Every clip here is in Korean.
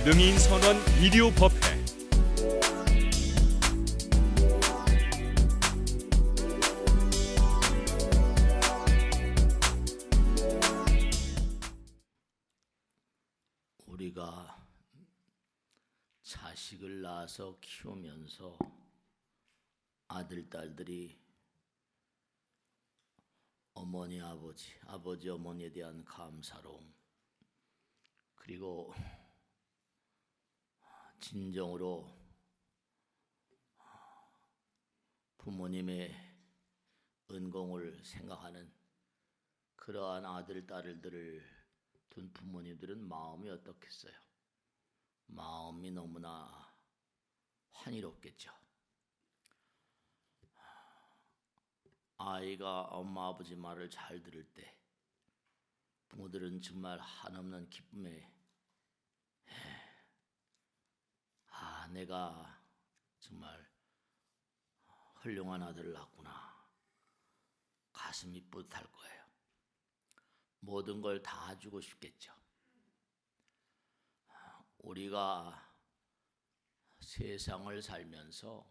능인선언 비디오법회. 우리가 자식을 낳아서 키우면서 아들, 딸들이 어머니, 아버지, 어머니에 대한 감사로움, 그리고 진정으로 부모님의 은공을 생각하는 그러한 아들, 딸들을 둔 부모님들은 마음이 어떻겠어요? 마음이 너무나 환희롭겠죠. 아이가 엄마 아버지 말을 잘 들을 때 부모들은 정말 한없는 기쁨에 내가 정말 훌륭한 아들을 낳았구나, 가슴이 뿌듯할 거예요. 모든 걸 다 주고 싶겠죠. 우리가 세상을 살면서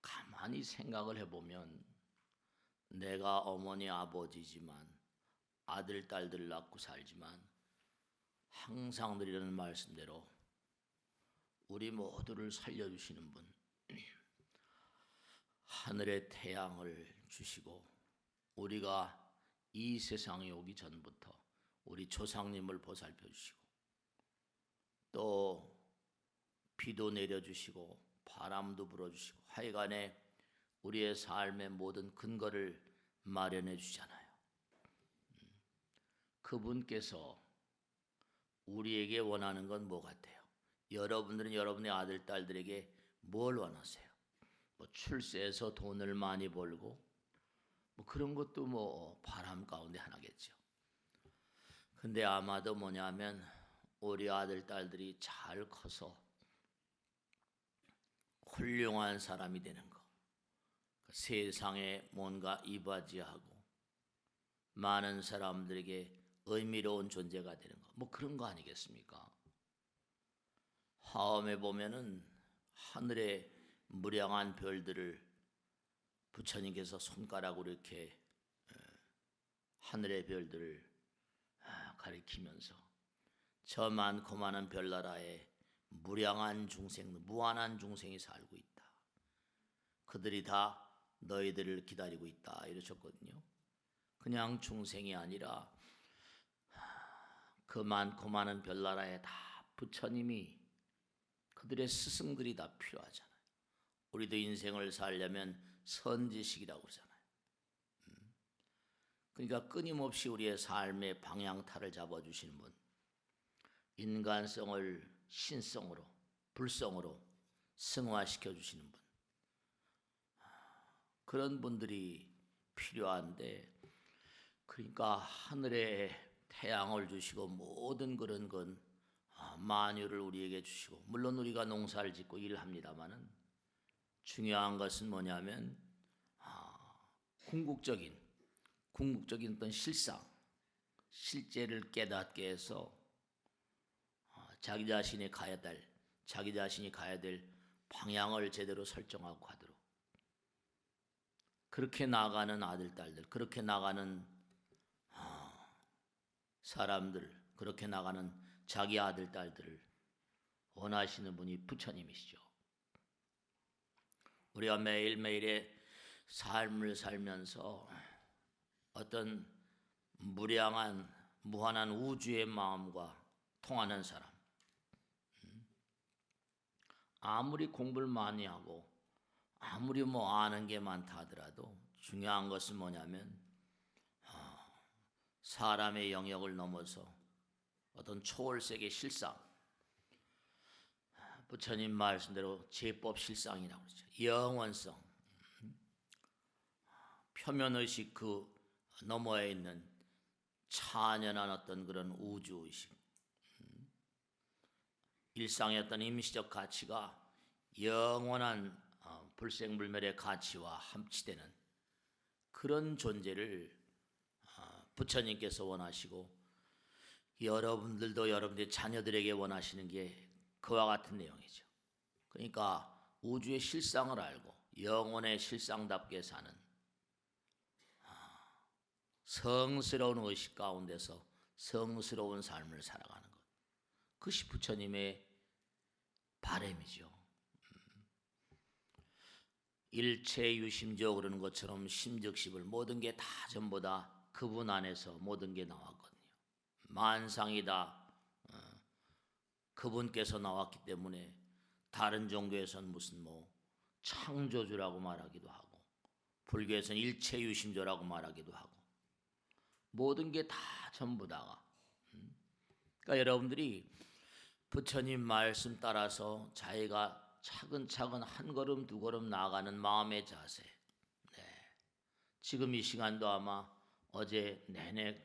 가만히 생각을 해보면 내가 어머니 아버지지만 아들 딸들 낳고 살지만 항상 드리는 말씀대로 우리 모두를 살려주시는 분, 하늘의 태양을 주시고 우리가 이 세상에 오기 전부터 우리 조상님을 보살펴 주시고 또 비도 내려주시고 바람도 불어주시고 하여간에 우리의 삶의 모든 근거를 마련해 주잖아요. 그분께서 우리에게 원하는 건 뭐 같아요? 여러분들은 여러분의 아들, 딸들에게 뭘 원하세요? 뭐 출세해서 돈을 많이 벌고 뭐 그런 것도 뭐 바람 가운데 하나겠죠. 근데 아마도 뭐냐면 우리 아들, 딸들이 잘 커서 훌륭한 사람이 되는 거, 세상에 뭔가 이바지하고 많은 사람들에게 의미로운 존재가 되는 거, 뭐 그런 거 아니겠습니까? 화엄에 보면은 하늘의 무량한 별들을 부처님께서 손가락으로 이렇게 하늘의 별들을 가리키면서 저 많고 많은 별나라에 무량한 중생, 무한한 중생이 살고 있다. 그들이 다 너희들을 기다리고 있다 이러셨거든요. 그냥 중생이 아니라 그 많고 많은 별나라에 다 부처님이, 그들의 스승들이 다 필요하잖아요. 우리도 인생을 살려면 선지식이라고 그러잖아요. 그러니까 끊임없이 우리의 삶의 방향타를 잡아주시는 분, 인간성을 신성으로, 불성으로 승화시켜 주시는 분, 그런 분들이 필요한데, 그러니까 하늘에 태양을 주시고 모든 그런 건 만유를 우리에게 주시고, 물론 우리가 농사를 짓고 일을 합니다마는 중요한 것은 뭐냐면 궁극적인 어떤 실제를 깨닫게 해서 자기 자신이 가야 될 방향을 제대로 설정하고 가도록, 그렇게 나가는 아들, 딸들, 그렇게 나가는 사람들, 그렇게 나가는 자기 아들, 딸들을 원하시는 분이 부처님이시죠. 우리가 매일매일의 삶을 살면서 어떤 무량한 무한한 우주의 마음과 통하는 사람, 아무리 공부를 많이 하고 아무리 뭐 아는 게 많다 하더라도 중요한 것은 뭐냐면 사람의 영역을 넘어서 어떤 초월세계 실상, 부처님 말씀대로 제법 실상이라고 그러죠. 영원성, 표면의식 그 너머에 있는 찬연한 어떤 그런 우주의식, 일상의 어떤 임시적 가치가 영원한 불생불멸의 가치와 합치되는 그런 존재를 부처님께서 원하시고, 여러분들도 여러분들의 자녀들에게 원하시는 게 그와 같은 내용이죠. 그러니까 우주의 실상을 알고 영혼의 실상답게 사는 성스러운 의식 가운데서 성스러운 삶을 살아가는 것. 그것이 부처님의 바람이죠. 일체유심조 그러는 것처럼 심즉십을 모든 게 다 전부 다 그분 안에서 모든 게 나왔거든요. 만상이 다 그분께서 나왔기 때문에 다른 종교에서는 무슨 창조주라고 말하기도 하고 불교에서는 일체유심조라고 말하기도 하고 모든 게 다 전부 다가 그러니까 여러분들이 부처님 말씀 따라서 자기가 차근차근 한 걸음 두 걸음 나아가는 마음의 자세. 지금 이 시간도 아마 어제 내내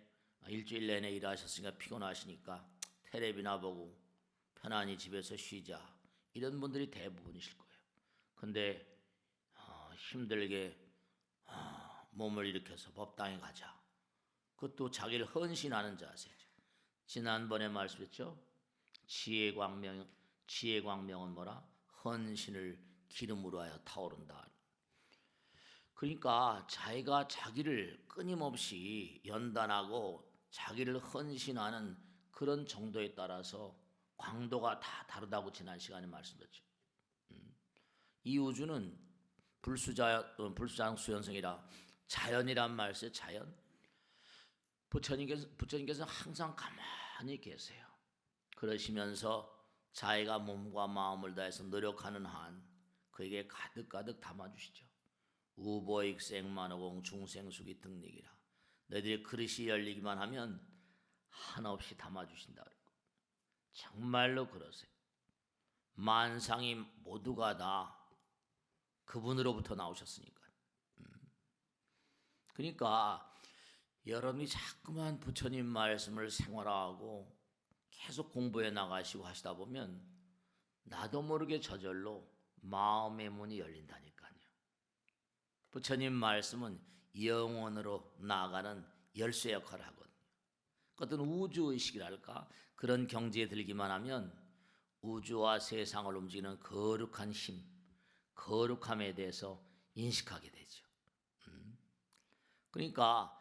일주일 내내 일하셨으니까 피곤하시니까 텔레비나 보고 편안히 집에서 쉬자 이런 분들이 대부분이실 거예요. 근데 힘들게 몸을 일으켜서 법당에 가자. 그것도 자기를 헌신하는 자세죠. 지난번에 말씀했죠. 지혜 광명은 뭐라? 헌신을 기름으로 하여 타오른다. 그러니까 자기가 자기를 끊임없이 연단하고 자기를 헌신하는 그런 정도에 따라서 광도가 다 다르다고 지난 시간에 말씀드렸죠. 이 우주는 불수장수현성이라 자연이란 말 써요. 자연. 부처님께서는 항상 가만히 계세요. 그러시면서 자기가 몸과 마음을 다해서 노력하는 한 그에게 가득가득 담아주시죠. 우보익생만호공 중생수기 등력이라. 너희들의 그릇이 열리기만 하면 한없이 담아주신다. 정말로 그러세요. 만상이 모두가 다 그분으로부터 나오셨으니까. 그러니까 여러분이 자꾸만 부처님 말씀을 생활하고 계속 공부해 나가시고 하시다 보면 나도 모르게 저절로 마음의 문이 열린다니까요. 부처님 말씀은 영혼으로 나아가는 열쇠 역할을 하거든요. 어떤 우주의식이랄까 그런 경지에 들기만 하면 우주와 세상을 움직이는 거룩한 힘, 거룩함에 대해서 인식하게 되죠. 그러니까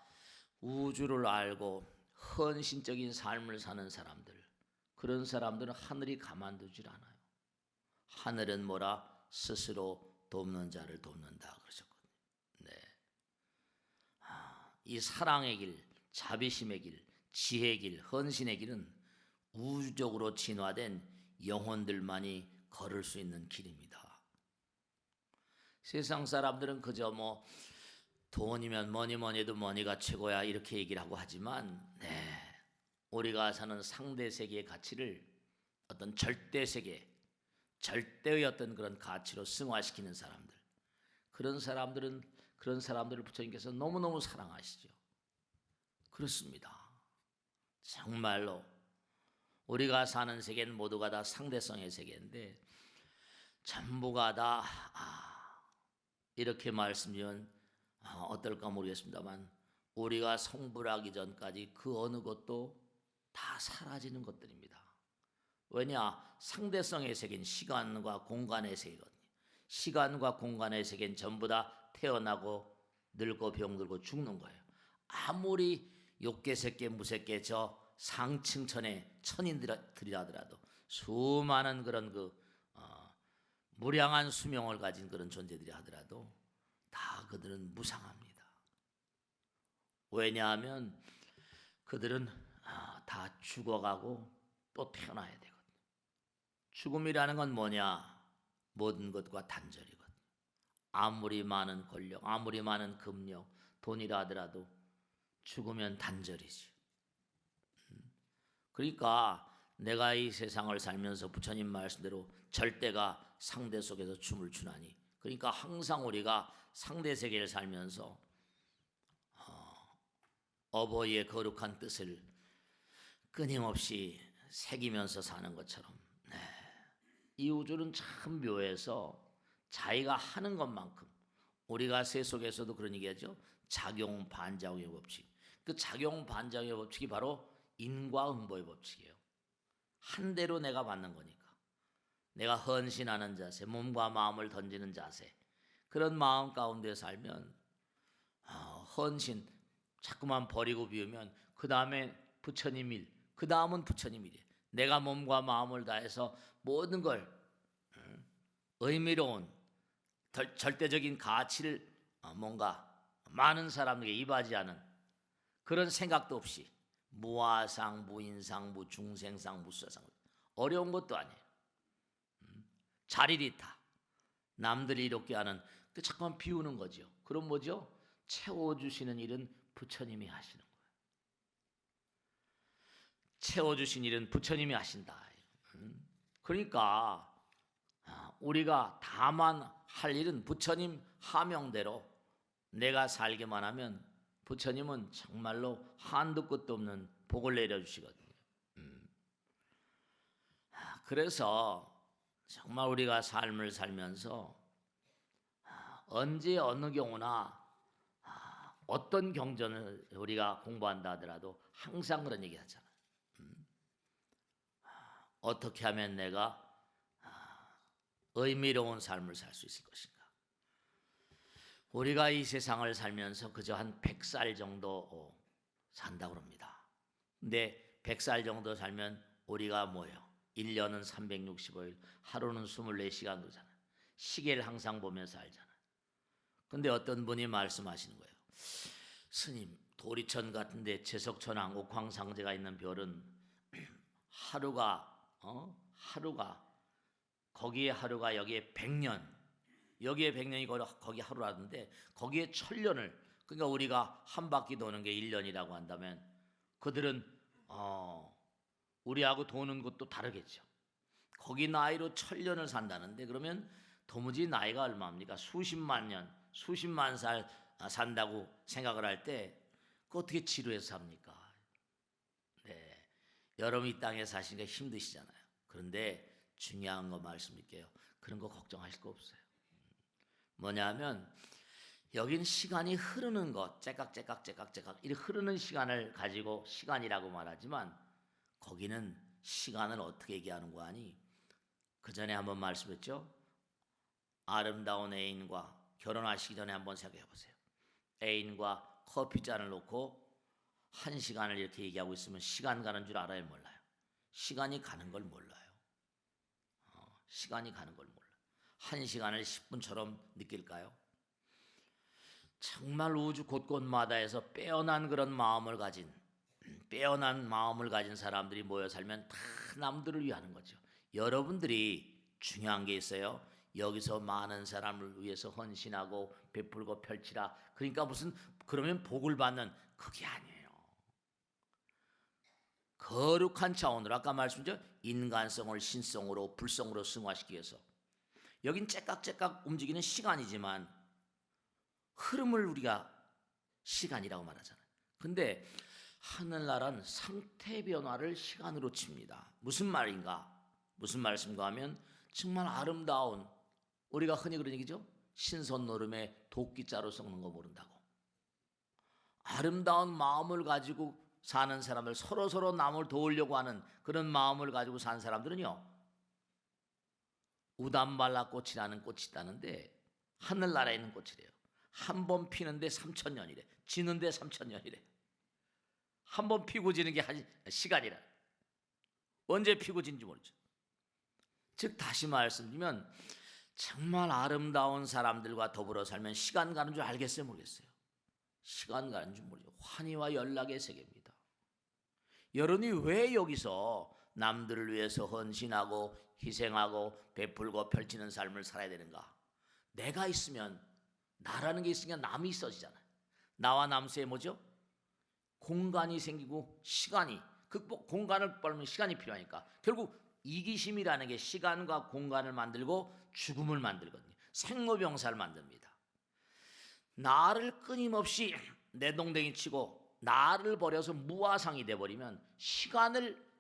우주를 알고 헌신적인 삶을 사는 사람들, 그런 사람들은 하늘이 가만두질 않아요. 하늘은 뭐라? 스스로 돕는 자를 돕는다 그러셨거든요. 이 사랑의 길, 자비심의 길, 지혜의 길, 헌신의 길은 우주적으로 진화된 영혼들만이 걸을 수 있는 길입니다. 세상 사람들은 그저 돈이면 뭐니 해도 머니가 최고야 이렇게 얘기를 하고 하지만 우리가 사는 상대 세계의 가치를 어떤 절대 세계, 절대의 어떤 그런 가치로 승화시키는 사람들, 그런 사람들을 부처님께서 너무너무 사랑하시죠. 그렇습니다. 정말로 우리가 사는 세계는 모두가 다 상대성의 세계인데 전부가 다 이렇게 말씀드리면 어떨까 모르겠습니다만 우리가 성불하기 전까지 그 어느 것도 다 사라지는 것들입니다. 왜냐? 상대성의 세계는 시간과 공간의 세계거든요. 시간과 공간의 세계는 전부 다 태어나고 늙고 병들고 죽는 거예요. 아무리 욕계새끼 무새끼 저 상층천의 천인들이라더라도 수많은 그런 무량한 수명을 가진 그런 존재들이 하더라도 다 그들은 무상합니다. 왜냐하면 그들은 다 죽어가고 또 태어나야 되거든요. 죽음이라는 건 뭐냐? 모든 것과 단절이거든요. 아무리 많은 권력, 아무리 많은 금력, 돈이라 하더라도 죽으면 단절이지. 그러니까 내가 이 세상을 살면서 부처님 말씀대로 절대가 상대 속에서 춤을 추나니, 그러니까 항상 우리가 상대 세계를 살면서 어버이의 거룩한 뜻을 끊임없이 새기면서 사는 것처럼 이 우주는 참 묘해서 자기가 하는 것만큼, 우리가 새 속에서도 그런 얘기하죠. 작용 반작용의 법칙. 그 작용 반작용의 법칙이 바로 인과응보의 법칙이에요. 한 대로 내가 받는 거니까. 내가 헌신하는 자세, 몸과 마음을 던지는 자세, 그런 마음 가운데 살면 헌신 자꾸만 버리고 비우면 그 다음에 부처님 일, 그 다음은 부처님 일이에요. 내가 몸과 마음을 다해서 모든 걸 의미로운 절대적인 가치를 뭔가 많은 사람에게 이바지하는 그런 생각도 없이 무아상, 무인상, 무중생상, 무수상, 어려운 것도 아니에요. 자리리타, 남들이 이롭게 하는 그 자꾸만 비우는 거죠. 그럼 뭐죠? 채워주시는 일은 부처님이 하시는 거예요. 채워주신 일은 부처님이 하신다. 그러니까 우리가 다만 할 일은 부처님 하명대로 내가 살기만 하면 부처님은 정말로 한도 끝도 없는 복을 내려주시거든요. 그래서 정말 우리가 삶을 살면서 언제 어느 경우나 어떤 경전을 우리가 공부한다 하더라도 항상 그런 얘기 하잖아요. 어떻게 하면 내가 의미로운 삶을 살 수 있을 것인가. 우리가 이 세상을 살면서 그저 한 100살 정도 산다고 합니다. 근데 100살 정도 살면 우리가 뭐예요? 1년은 365일, 하루는 24시간 그러잖아요. 시계를 항상 보면서 살잖아요. 근데 어떤 분이 말씀하시는 거예요. 스님, 도리천 같은데 제석천왕 옥황상제가 있는 별은 하루가 거기에 하루가 여기에 100년, 여기에 100년이 거기 하루라는데 거기에 1000년을, 그러니까 우리가 한 바퀴 도는 게 1년이라고 한다면 그들은 우리하고 도는 것도 다르겠죠. 거기 나이로 1000년을 산다는데 그러면 도무지 나이가 얼마입니까? 수십만 년, 수십만 살 산다고 생각을 할 때 그 어떻게 지루해서 삽니까? 네, 여러분 이 땅에 사시니까 힘드시잖아요. 그런데 중요한 거 말씀드릴게요. 그런 거 걱정하실 거 없어요. 뭐냐면 여긴 시간이 흐르는 것, 째깍째깍 이렇게 흐르는 시간을 가지고 시간이라고 말하지만 거기는 시간을 어떻게 얘기하는 거 아니? 그 전에 한번 말씀했죠. 아름다운 애인과 결혼하시기 전에 한번 생각해 보세요. 애인과 커피잔을 놓고 1시간을 이렇게 얘기하고 있으면 시간 가는 줄 알아요, 몰라요? 시간이 가는 걸 몰라요. 시간이 가는 걸 몰라요. 1시간을 10분처럼 느낄까요? 정말 우주 곳곳마다에서 빼어난 그런 마음을 가진 사람들이 모여 살면 다 남들을 위하는 거죠. 여러분들이 중요한 게 있어요. 여기서 많은 사람을 위해서 헌신하고 베풀고 펼치라. 그러니까 그러면 복을 받는 그게 아니에요. 거룩한 차원으로 아까 말씀드렸죠. 인간성을 신성으로 불성으로 승화시키기 위해서 여긴 째깍째깍 움직이는 시간이지만 흐름을 우리가 시간이라고 말하잖아요. 근데 하늘나라는 상태 변화를 시간으로 칩니다. 무슨 말인가? 무슨 말씀인가 하면 정말 아름다운, 우리가 흔히 그런 얘기죠. 신선 노름에 도끼자루 섞는 거 모른다고. 아름다운 마음을 가지고 사는 사람들, 서로 남을 도우려고 하는 그런 마음을 가지고 산 사람들은요, 우담발라꽃이라는 꽃이 있다는데 하늘나라에 있는 꽃이래요. 한 번 피는데 3000년이래. 지는데 3000년이래. 한 번 피고 지는 게 시간이라. 언제 피고 지는지 모르죠. 즉 다시 말씀드리면 정말 아름다운 사람들과 더불어 살면 시간 가는 줄 알겠어요, 모르겠어요? 시간 가는 줄 모르죠. 환희와 연락의 세계입니다. 여러분이 왜 여기서 남들을 위해서 헌신하고 희생하고 베풀고 펼치는 삶을 살아야 되는가? 내가 있으면, 나라는 게 있으니까 남이 있어지잖아요. 나와 남 사이에 뭐죠? 공간이 생기고 시간이, 공간을 빨면 시간이 필요하니까 결국 이기심이라는 게 시간과 공간을 만들고 죽음을 만들거든요. 생로병사를 만듭니다. 나를 끊임없이 내동댕이 치고 나를 버려서 무아상이 돼버리면 시간을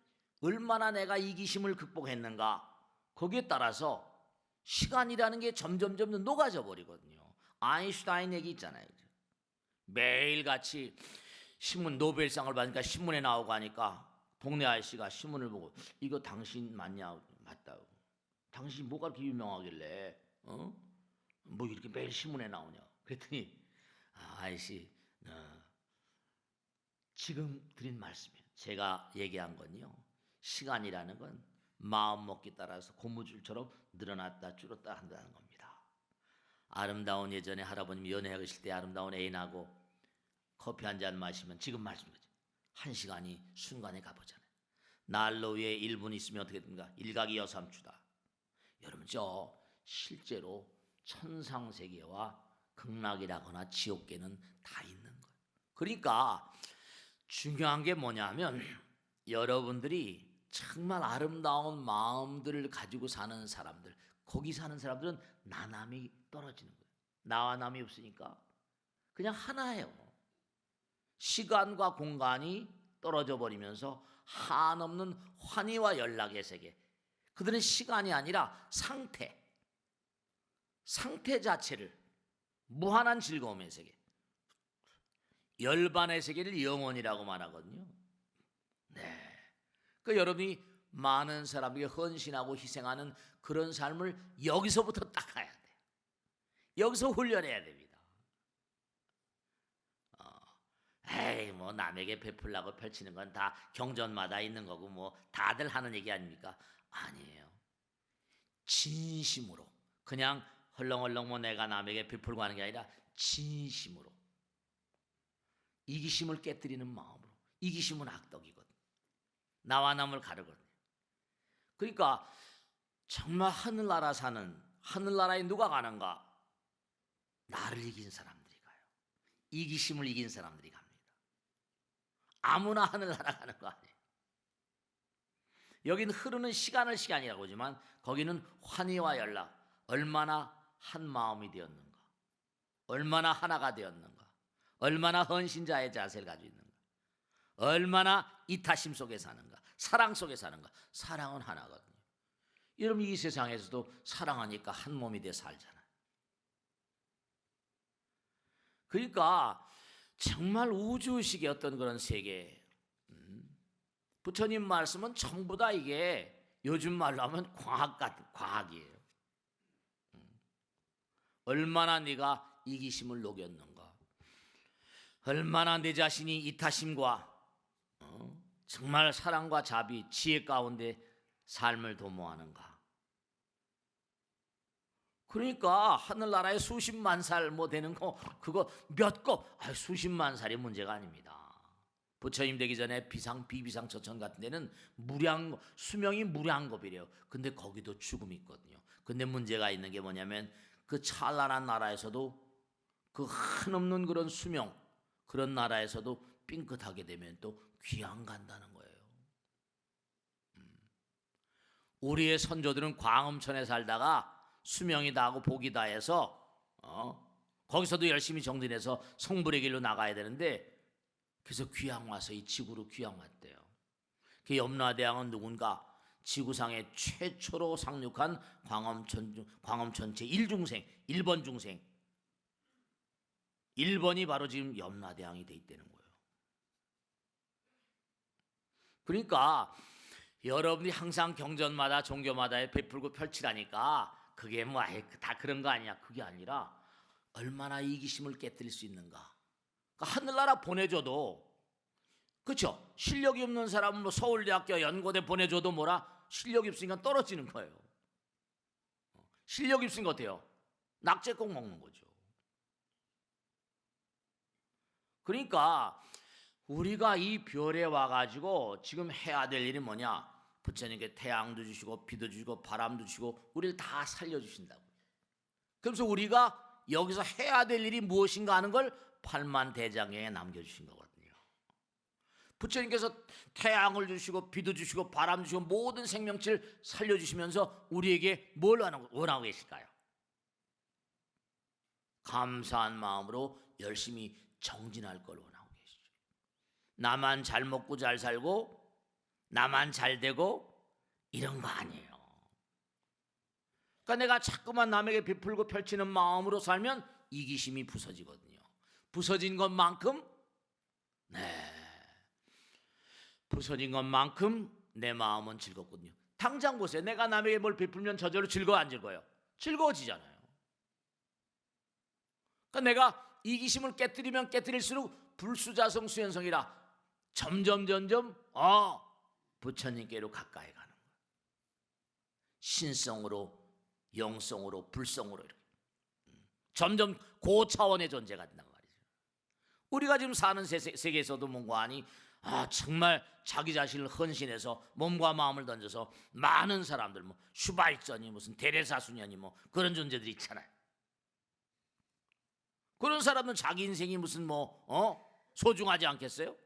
얼마나 내가 이기심을 극복했는가, 거기에 따라서 시간이라는 게 점점 녹아져 버리거든요. 아인슈타인 얘기 있잖아요. 매일같이 신문 노벨상을 받으니까 신문에 나오고 하니까 동네 아저씨가 신문을 보고 이거 당신 맞냐? 맞다고. 당신 뭐가 그렇게 유명하길래 뭐 이렇게 매일 신문에 나오냐? 그랬더니 아저씨 지금 드린 말씀이에요. 제가 얘기한 건요. 시간이라는 건 마음 먹기 따라서 고무줄처럼 늘어났다 줄었다 한다는 겁니다. 아름다운 예전에 할아버님 연애하실 때 아름다운 애인하고 커피 한 잔 마시면 지금 말씀드렸죠. 1시간이 순간에 가보잖아요. 난로 위에 1분 있으면 어떻게 됩니까? 일각이 여삼추다. 여러분 저 실제로 천상세계와 극락이라거나 지옥계는 다 있는 거예요. 그러니까 중요한 게 뭐냐면 여러분들이 정말 아름다운 마음들을 가지고 사는 사람들, 거기 사는 사람들은 나남이 떨어지는 거예요. 나와 남이 없으니까 그냥 하나예요. 시간과 공간이 떨어져 버리면서 한없는 환희와 연락의 세계. 그들은 시간이 아니라 상태 자체를 무한한 즐거움의 세계, 열반의 세계를 영원이라고 말하거든요. 네. 그 여러분이 많은 사람에게 헌신하고 희생하는 그런 삶을 여기서부터 딱 가야 돼요. 여기서 훈련해야 됩니다. 에이 뭐 남에게 베풀라고 펼치는 건 다 경전마다 있는 거고 뭐 다들 하는 얘기 아닙니까? 아니에요. 진심으로 그냥 헐렁헐렁 뭐 내가 남에게 베풀고 하는 게 아니라 진심으로 이기심을 깨뜨리는 마음으로. 이기심은 악덕이거든. 나와 남을 가르거든. 그러니까 정말 하늘나라 사는 하늘나라에 누가 가는가? 나를 이긴 사람들이 가요. 이기심을 이긴 사람들이 갑니다. 아무나 하늘나라 가는 거 아니에요. 여기는 흐르는 시간이라고 하지만 거기는 환희와 연락, 얼마나 한 마음이 되었는가, 얼마나 하나가 되었는가, 얼마나 헌신자의 자세를 가지고 있는가, 얼마나 이타심 속에 사는가, 사랑 속에 사는가. 사랑은 하나거든요. 여러분 이 세상에서도 사랑하니까 한 몸이 돼 살잖아요. 그러니까 정말 우주식의 어떤 그런 세계. 부처님 말씀은 전부 다 이게 요즘 말로 하면 과학이에요. 얼마나 네가 이기심을 녹였는가, 얼마나 내 자신이 이타심과 정말 사랑과 자비, 지혜 가운데 삶을 도모하는가. 그러니까 하늘나라에 수십만 살 뭐 되는 거 그거 수십만 살이 문제가 아닙니다. 부처님 되기 전에 비비상 처천 같은 데는 수명이 무량겁이래요. 근데 거기도 죽음이 있거든요. 근데 문제가 있는 게 뭐냐면 그 찬란한 나라에서도 그 한없는 그런 수명, 그런 나라에서도 삥끗하게 되면 또 귀양 간다는 거예요. 우리의 선조들은 광음천에 살다가 수명이 다하고 복이 다해서 거기서도 열심히 정진해서 성불의 길로 나가야 되는데 그래서 귀양 와서 이 지구로 귀양 왔대요. 그 염라대왕은 누군가? 지구상에 최초로 상륙한 광엄천 제1중생 1번 중생 1번이 바로 지금 염라대왕이 돼 있다는 거예요. 그러니까 여러분이 항상 경전마다 종교마다 베풀고 펼치라니까 그게 뭐 다 그런 거 아니야. 그게 아니라 얼마나 이기심을 깨뜨릴 수 있는가. 그러니까 하늘나라 보내줘도 그렇죠. 실력이 없는 사람은 뭐 서울대학교 연고대 보내줘도 실력이 없으니까 떨어지는 거예요. 실력이 없으니까 어때요? 낙제꼭 먹는 거죠. 그러니까 우리가 이 별에 와가지고 지금 해야 될 일이 뭐냐? 부처님께 태양도 주시고 비도 주시고 바람도 주시고 우리를 다 살려주신다고. 그래서 우리가 여기서 해야 될 일이 무엇인가 하는 걸 팔만대장경에 남겨주신 거거든요. 부처님께서 태양을 주시고 비도 주시고 바람 주시고 모든 생명체를 살려주시면서 우리에게 뭘 원하고 계실까요? 감사한 마음으로 열심히 정진할 걸 원하고 계시죠. 나만 잘 먹고 잘 살고 나만 잘 되고 이런 거 아니에요. 그러니까 내가 자꾸만 남에게 베풀고 펼치는 마음으로 살면 이기심이 부서지거든요. 부서진 것만큼 부서진 것만큼 내 마음은 즐겁거든요. 당장 보세요. 내가 남에게 뭘 베풀면 저절로 즐거워 안 즐거워요? 즐거워지잖아요. 그러니까 내가 이기심을 깨뜨리면 깨뜨릴수록 불수자성 수현성이라 점점 부처님께로 가까이 가는 거예요. 신성으로, 영성으로, 불성으로 이렇게 점점 고차원의 존재가 된단 말이죠. 우리가 지금 사는 세계에서도 뭔가하니 정말 자기 자신을 헌신해서 몸과 마음을 던져서 많은 사람들 뭐 슈바이처니 무슨 데레사 수녀니 뭐 그런 존재들이 있잖아요. 그런 사람은 자기 인생이 무슨 소중하지 않겠어요?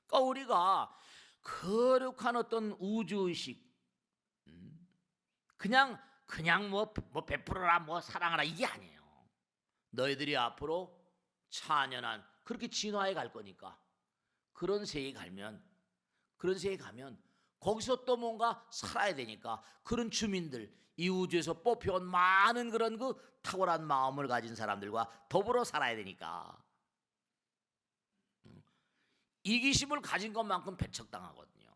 그러니까 우리가 거룩한 어떤 우주의식 그냥 뭐 베풀어라 뭐 사랑하라 이게 아니에요. 너희들이 앞으로 찬연한 그렇게 진화해 갈 거니까 그런 세계에 가면 거기서 또 뭔가 살아야 되니까 그런 주민들 이 우주에서 뽑혀온 많은 그런 그 탁월한 마음을 가진 사람들과 더불어 살아야 되니까 이기심을 가진 것만큼 배척당하거든요.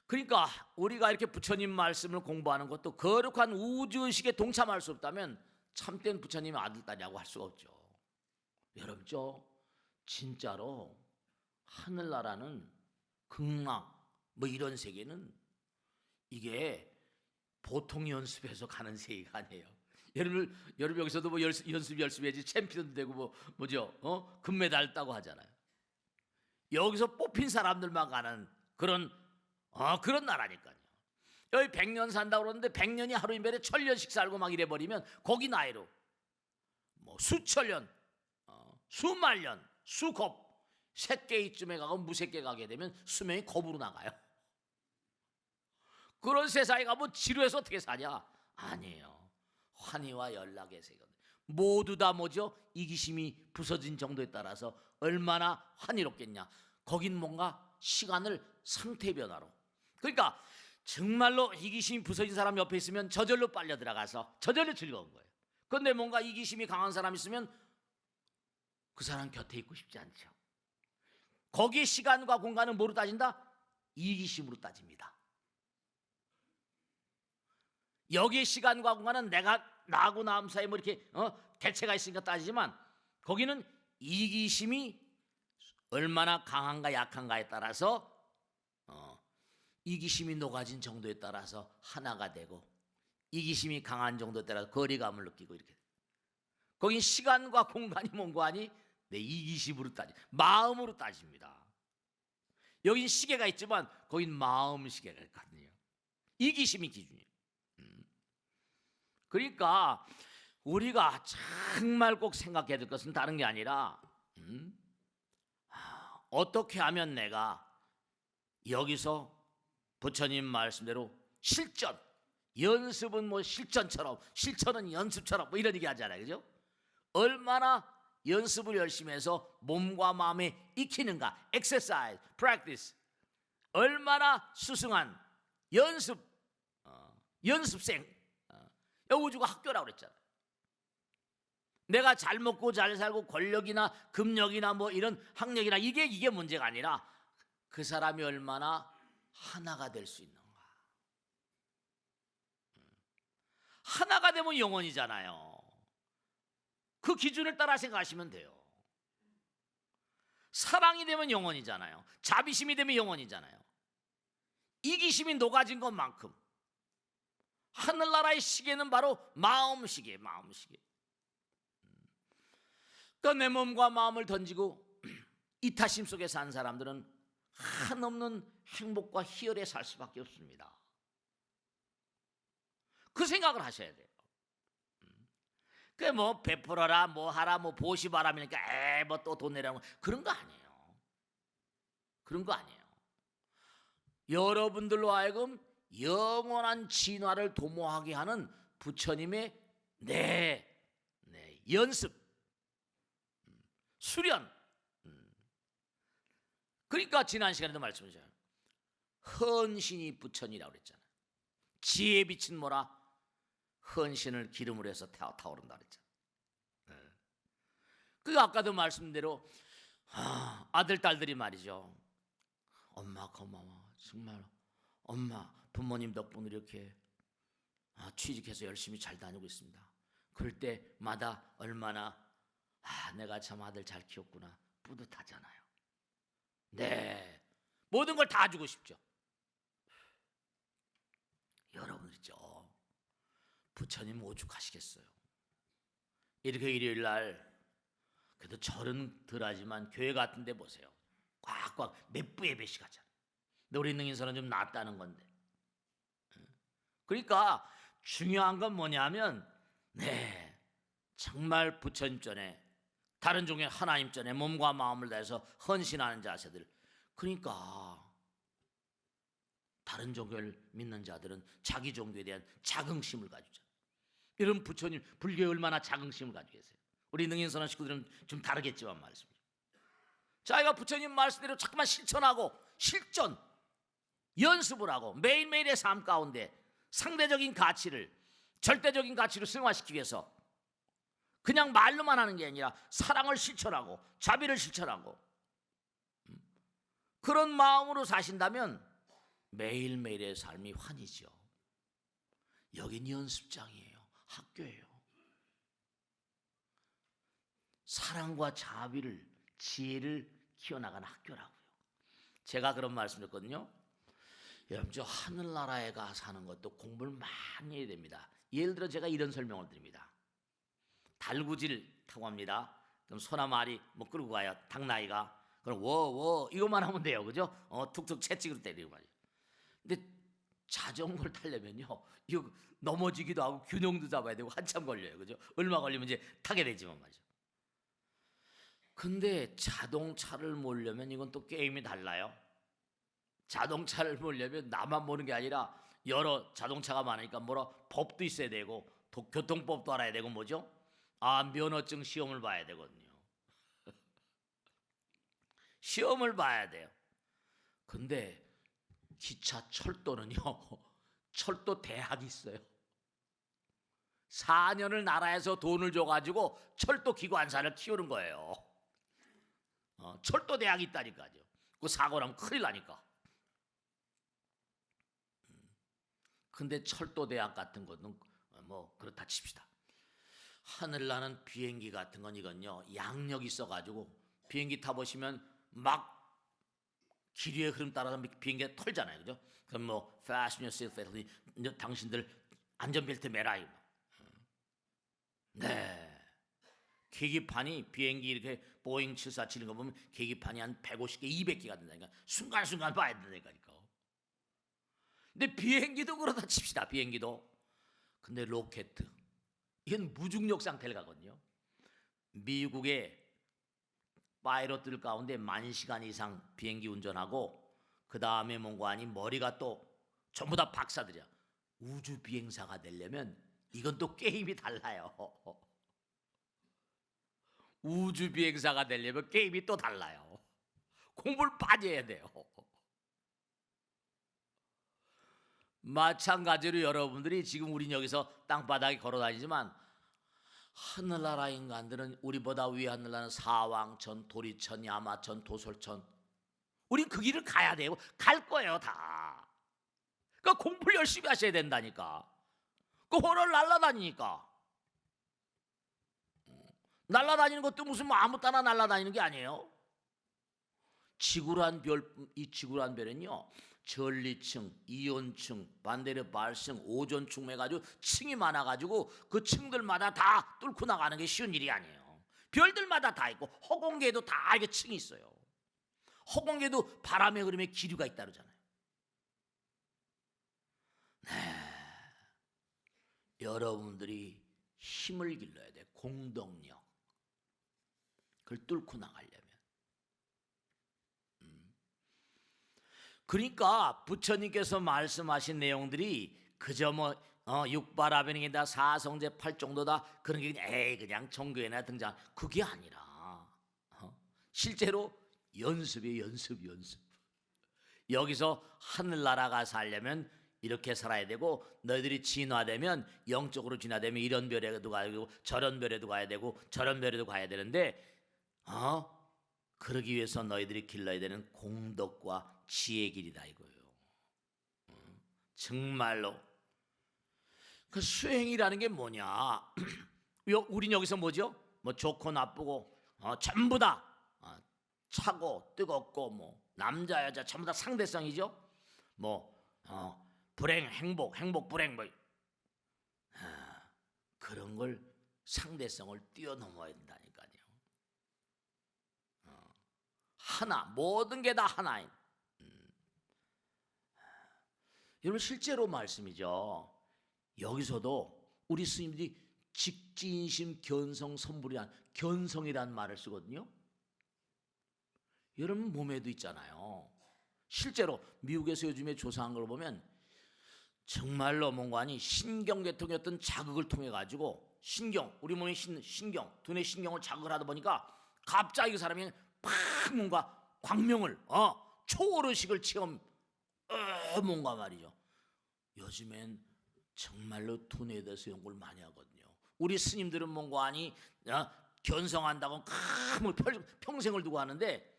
그러니까 우리가 이렇게 부처님 말씀을 공부하는 것도 거룩한 우주의식에 동참할 수 없다면 참된 부처님의 아들, 딸이라고 할 수가 없죠. 여러분 진짜로 하늘나라는 극락 뭐 이런 세계는 이게 보통 연습해서 가는 세계가 아니에요. 여러분 여기서도 뭐 연습 열심히 해야지 챔피언도 되고 뭐죠? 금메달 따고 하잖아요. 여기서 뽑힌 사람들만 가는 그런 나라니까요. 여기 100년 산다고 그러는데 100년이 하루이면에 1000년씩 살고 막 이래 버리면 거기 나이로 뭐 수천 년, 수만 년, 수겁 새끼쯤에 가고 무새끼 가게 되면 수명이 겁으로 나가요. 그런 세상에 가면 지루해서 어떻게 사냐? 아니에요. 환희와 연락의 세계. 모두 다 뭐죠? 이기심이 부서진 정도에 따라서 얼마나 환희롭겠냐. 거긴 뭔가 시간을 상태 변화로. 그러니까 정말로 이기심이 부서진 사람 옆에 있으면 저절로 빨려 들어가서 저절로 즐거운 거예요. 그런데 뭔가 이기심이 강한 사람 있으면 그 사람 곁에 있고 싶지 않죠. 거기에 시간과 공간은 뭐로 따진다? 이기심으로 따집니다. 여기에 시간과 공간은 나하고 남 사이에 뭐 이렇게 대체가 있으니까 따지지만 거기는 이기심이 얼마나 강한가 약한가에 따라서 이기심이 녹아진 정도에 따라서 하나가 되고 이기심이 강한 정도에 따라서 거리감을 느끼고 이렇게 거긴 시간과 공간이 뭔가하니 내 이기심으로 마음으로 따집니다. 여긴 시계가 있지만 거긴 마음 시계가 있거든요. 이기심이 기준이에요. 그러니까 우리가 정말 꼭 생각해야 될 것은 다른 게 아니라 어떻게 하면 내가 여기서 부처님 말씀대로 실전, 연습은 뭐 실전처럼, 실천은 연습처럼 뭐 이런 얘기 하잖아요. 그죠? 얼마나 연습을 열심히 해서 몸과 마음에 익히는가, exercise, practice. 얼마나 수승한 연습생. 우주가 학교라고 그랬잖아요. 내가 잘 먹고 잘 살고 권력이나 금력이나 뭐 이런 학력이나 이게 문제가 아니라 그 사람이 얼마나 하나가 될 수 있는가. 하나가 되면 영원이잖아요. 그 기준을 따라 생각하시면 돼요. 사랑이 되면 영원이잖아요. 자비심이 되면 영원이잖아요. 이기심이 녹아진 것만큼 하늘나라의 시계는 바로 마음 시계, 마음 시계. 그러니까 내 몸과 마음을 던지고 이타심 속에 산 사람들은 한없는 행복과 희열에 살 수밖에 없습니다. 그 생각을 하셔야 돼요. 그 뭐 베풀어라, 뭐 하라, 뭐 보시바람이니까 뭐 또 돈 내라는 그런 거 아니에요. 그런 거 아니에요. 여러분들로 하여금 영원한 진화를 도모하게 하는 부처님의 연습, 수련. 그러니까 지난 시간에도 말씀드렸잖아요. 헌신이 부처니라고 그랬잖아요. 지혜의 빛은 뭐라? 헌신을 기름으로 해서 타오른다 그랬잖아요. 그 아까도 말씀대로 아들 딸들이 말이죠. 엄마 고마워. 정말 엄마 부모님 덕분에 이렇게 취직해서 열심히 잘 다니고 있습니다. 그럴 때마다 얼마나 내가 참 아들 잘 키웠구나 뿌듯하잖아요. 네, 모든 걸 다 주고 싶죠. 여러분 있죠. 부처님 오죽하시겠어요. 이렇게 일요일 날 그래도 절은 덜하지만 교회 같은 데 보세요. 꽉꽉 몇 부에 몇씩 하잖아요. 근데 우리 능인선은 좀 낫다는 건데. 그러니까 중요한 건 뭐냐면 정말 부처님 전에 다른 종의 하나님 전에 몸과 마음을 다해서 헌신하는 자세들. 그러니까 다른 종교를 믿는 자들은 자기 종교에 대한 자긍심을 가지잖아요. 여러분 부처님 불교에 얼마나 자긍심을 가지고 계세요. 우리 능인선언 식구들은 좀 다르겠지만 말씀이죠. 자기가 부처님 말씀대로 자꾸만 실천하고 실전 연습을 하고 매일매일의 삶 가운데 상대적인 가치를 절대적인 가치로 승화시키기 위해서 그냥 말로만 하는 게 아니라 사랑을 실천하고 자비를 실천하고 그런 마음으로 사신다면 매일매일의 삶이 환이죠. 여긴 연습장이에요. 학교예요. 사랑과 자비를 지혜를 키워나가는 학교라고요. 제가 그런 말씀 드렸거든요. 여러분 저 하늘나라에 가 사는 것도 공부를 많이 해야 됩니다. 예를 들어 제가 이런 설명을 드립니다. 달구지를 타고 갑니다. 그럼 소나 말이 뭐 끌고 가요. 닭나이가. 그럼 워워 이것만 하면 돼요. 그죠? 툭툭 채찍으로 때리고 말이죠. 근데 자전거를 타려면요. 이거 넘어지기도 하고 균형도 잡아야 되고 한참 걸려요. 그죠? 얼마 걸리면 이제 타게 되지만 말이죠. 근데 자동차를 몰려면 이건 또 게임이 달라요. 자동차를 몰려면 나만 모르는 게 아니라 여러 자동차가 많으니까 법도 있어야 되고 교통법도 알아야 되고 뭐죠? 면허증 시험을 봐야 되거든요. 시험을 봐야 돼요. 근데 기차 철도는요. 철도 대학이 있어요. 4년을 나라에서 돈을 줘가지고 철도 기관사를 키우는 거예요. 철도 대학이 있다니까요. 그 사고 나면 큰일 나니까. 근데 철도 대학 같은 것은 뭐 그렇다 칩시다. 하늘 나는 비행기 같은 건 이건요. 양력이 있어가지고 비행기 타보시면 막 길 위의 흐름 따라서 비행기가 털잖아요. 그죠? 그럼 뭐 fasten your seatbelt, 당신들 안전벨트 매라 이거. 네. 계기판이 비행기 이렇게 보잉 747 이런 거 보면 계기판이 한 150개, 200개가 된다니까. 순간순간 봐야 된다니까. 근데 비행기도 그렇다 칩시다. 비행기도. 근데 로켓 이건 무중력 상태를 가거든요. 미국의 파이럿들 가운데 10,000시간 이상 비행기 운전하고 그 다음에 뭔가 아닌 머리가 또 전부 다 박사들이야. 우주 비행사가 되려면 이건 또 게임이 달라요. 우주 비행사가 되려면 게임이 또 달라요. 공부를 빠져야 돼요. 마찬가지로 여러분들이 지금 우린 여기서 땅바닥에 걸어다니지만 하늘나라 인간들은 우리보다 위에 하늘나라는 사왕천, 도리천, 야마천, 도솔천 우린 그 길을 가야 되고 갈 거예요 다. 그러니까 공부를 열심히 하셔야 된다니까. 그 호를 날아다니니까. 날아다니는 것도 무슨 뭐 아무 따나 날아다니는 게 아니에요. 지구란 별, 이 지구란 별은요 전리층, 이온층, 반대로 발층, 오존층 해가지고 층이 많아가지고 그 층들마다 다 뚫고 나가는 게 쉬운 일이 아니에요. 별들마다 다 있고 허공계에도 다 이게 층이 있어요. 허공계도 바람의 흐름에 기류가 있다 그러잖아요. 여러분들이 힘을 길러야 돼. 공동력. 그걸 뚫고 나가려면. 그러니까 부처님께서 말씀하신 내용들이 그저 뭐 육바라변행이다 사성제 8정도다 그런 게 그냥 종교에나 등장 그게 아니라 실제로 연습이에요. 연습. 여기서 하늘나라가 살려면 이렇게 살아야 되고 너희들이 진화되면 영적으로 진화되면 이런 별에도 가야 되고 저런 별에도 가야 되고 저런 별에도 가야 되는데 그러기 위해서 너희들이 길러야 되는 공덕과 지혜의 길이다 이거예요. 정말로 그 수행이라는 게 뭐냐? 우린 여기서 뭐죠? 뭐 좋고 나쁘고 전부 다 차고 뜨겁고 뭐 남자 여자 전부 다 상대성이죠. 뭐 불행 행복 행복 불행 뭐 그런 걸 상대성을 뛰어넘어야 된다니까요. 하나 모든 게 다 하나인. 여러분 실제로 말씀이죠. 여기서도 우리 스님들이 직진심 견성 선불이란 견성이란 말을 쓰거든요. 여러분 몸에도 있잖아요. 실제로 미국에서 요즘에 조사한 걸 보면 정말로 뭔가니 신경계통의 어떤 자극을 통해 가지고 신경 우리 몸의 신경 두뇌 신경을 자극을 하다 보니까 갑자기 그 사람이 팍 뭔가 광명을 초월의식을 체험 뭔가 말이죠. 요즘엔 정말로 두뇌에 대해서 연구를 많이 하거든요. 우리 스님들은 뭔가 아니 견성한다고 평생을 두고 하는데